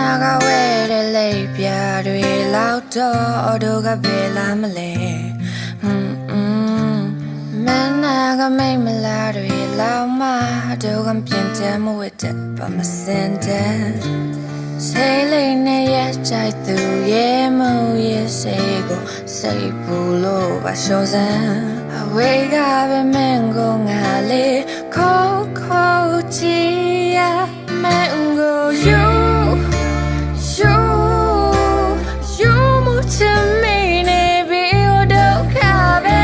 naga wede lei pya dwe lao to odo ga be la male naga mai mala dwe lao ma do gam pyin tan mo wit de ba ma sin de say lai ne ye chai tu ye mo ye say go say pu lo ba sho san we ga be men go nga le ko chi ya mango you mo to me ne be odo ka be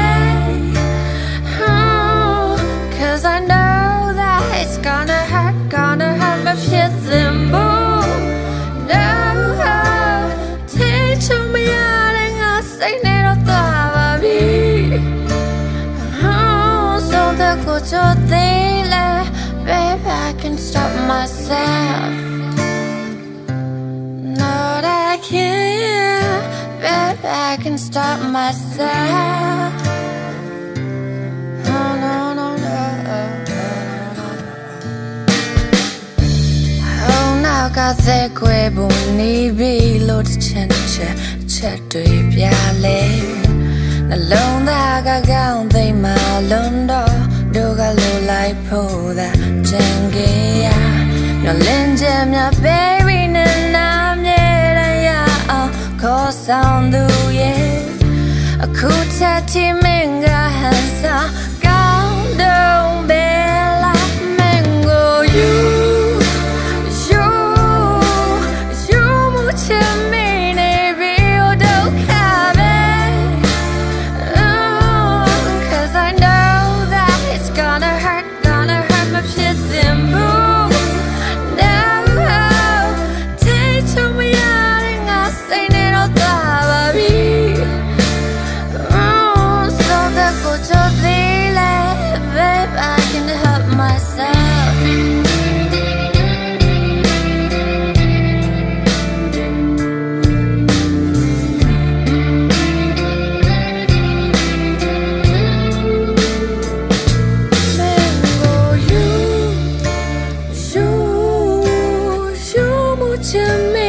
cause I know that it's gonna hurt my feeling boo no teach me out and I say never thought of me so that could you think baby I can stop myself not I can't baby I can stop myself got that quay boni lo de chen chat dwe pya le na long da ga gaung thai ma lon do ga lo lai pho da jange ya no lin jam mya baby na na mye da ya ao ko sound du ye a ku ta ti men ga han sa gaung dong be la mango you to me